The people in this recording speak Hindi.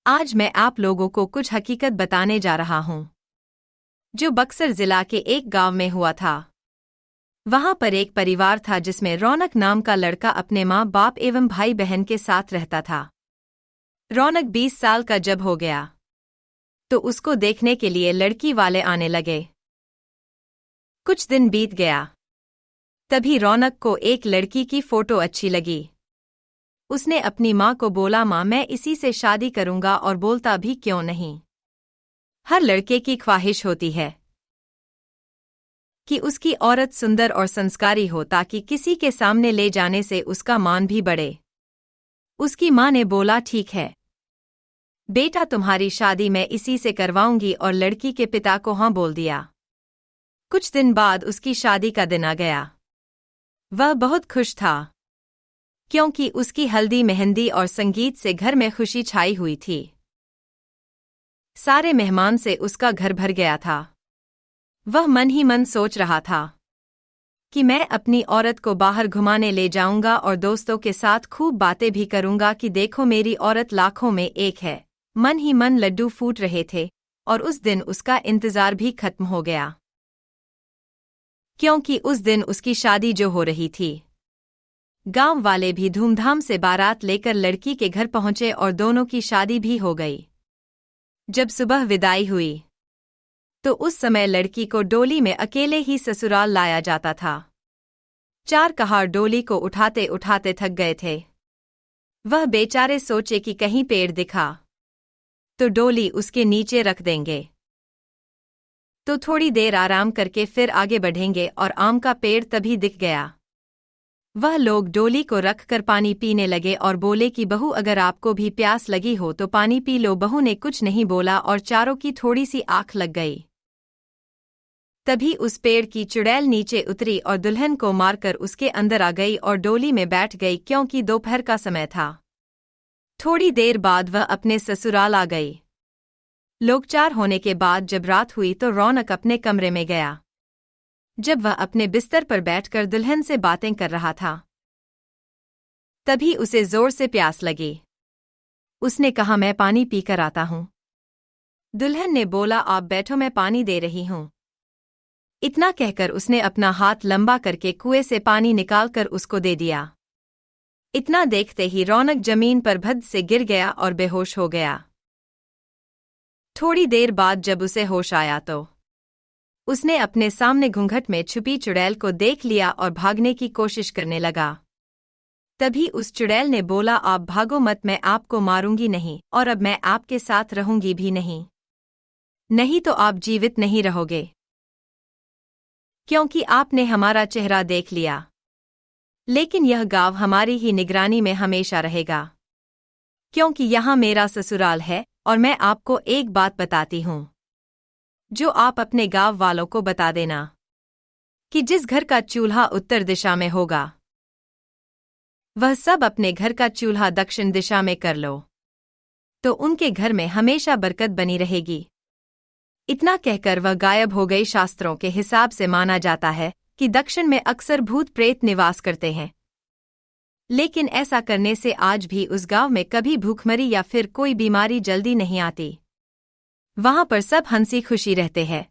आज मैं आप लोगों को कुछ हकीकत बताने जा रहा हूँ जो बक्सर जिला के एक गांव में हुआ था। वहां पर एक परिवार था जिसमें रौनक नाम का लड़का अपने माँ बाप एवं भाई बहन के साथ रहता था। रौनक 20 साल का जब हो गया तो उसको देखने के लिए लड़की वाले आने लगे। कुछ दिन बीत गया, तभी रौनक को एक लड़की की फोटो अच्छी लगी। उसने अपनी माँ को बोला, माँ मैं इसी से शादी करूंगा, और बोलता भी क्यों नहीं। हर लड़के की ख्वाहिश होती है कि उसकी औरत सुंदर और संस्कारी हो ताकि किसी के सामने ले जाने से उसका मान भी बढ़े। उसकी माँ ने बोला, ठीक है बेटा, तुम्हारी शादी मैं इसी से करवाऊंगी, और लड़की के पिता को हाँ बोल दिया। कुछ दिन बाद उसकी शादी का दिन आ गया। वह बहुत खुश था क्योंकि उसकी हल्दी मेहंदी और संगीत से घर में खुशी छाई हुई थी। सारे मेहमान से उसका घर भर गया था। वह मन ही मन सोच रहा था कि मैं अपनी औरत को बाहर घुमाने ले जाऊंगा और दोस्तों के साथ खूब बातें भी करूंगा कि देखो मेरी औरत लाखों में एक है। मन ही मन लड्डू फूट रहे थे और उस दिन उसका इंतजार भी खत्म हो गया क्योंकि उस दिन उसकी शादी जो हो रही थी। गांव वाले भी धूमधाम से बारात लेकर लड़की के घर पहुंचे और दोनों की शादी भी हो गई। जब सुबह विदाई हुई तो उस समय लड़की को डोली में अकेले ही ससुराल लाया जाता था। 4 कहार डोली को उठाते उठाते थक गए थे। वह बेचारे सोचे कि कहीं पेड़ दिखा तो डोली उसके नीचे रख देंगे तो थोड़ी देर आराम करके फिर आगे बढ़ेंगे, और आम का पेड़ तभी दिख गया। वह लोग डोली को रखकर पानी पीने लगे और बोले कि बहू अगर आपको भी प्यास लगी हो तो पानी पी लो। बहू ने कुछ नहीं बोला और चारों की थोड़ी सी आंख लग गई। तभी उस पेड़ की चुड़ैल नीचे उतरी और दुल्हन को मारकर उसके अंदर आ गई और डोली में बैठ गई क्योंकि दोपहर का समय था। थोड़ी देर बाद वह अपने ससुराल आ गई। लोकचार होने के बाद जब रात हुई तो रौनक अपने कमरे में गया। जब वह अपने बिस्तर पर बैठकर दुल्हन से बातें कर रहा था तभी उसे जोर से प्यास लगी। उसने कहा, मैं पानी पीकर आता हूं। दुल्हन ने बोला, आप बैठो मैं पानी दे रही हूं। इतना कहकर उसने अपना हाथ लंबा करके कुएं से पानी निकालकर उसको दे दिया। इतना देखते ही रौनक जमीन पर भद्द से गिर गया और बेहोश हो गया। थोड़ी देर बाद जब उसे होश आया तो उसने अपने सामने घूंघट में छुपी चुड़ैल को देख लिया और भागने की कोशिश करने लगा। तभी उस चुड़ैल ने बोला, आप भागो मत, मैं आपको मारूंगी नहीं और अब मैं आपके साथ रहूंगी भी नहीं। नहीं तो आप जीवित नहीं रहोगे क्योंकि आपने हमारा चेहरा देख लिया। लेकिन यह गांव हमारी ही निगरानी में हमेशा रहेगा क्योंकि यहाँ मेरा ससुराल है। और मैं आपको एक बात बताती हूँ जो आप अपने गांव वालों को बता देना कि जिस घर का चूल्हा उत्तर दिशा में होगा वह सब अपने घर का चूल्हा दक्षिण दिशा में कर लो तो उनके घर में हमेशा बरकत बनी रहेगी। इतना कहकर वह गायब हो गई। शास्त्रों के हिसाब से माना जाता है कि दक्षिण में अक्सर भूत प्रेत निवास करते हैं, लेकिन ऐसा करने से आज भी उस गांव में कभी भूखमरी या फिर कोई बीमारी जल्दी नहीं आती। वहां पर सब हंसी खुशी रहते हैं।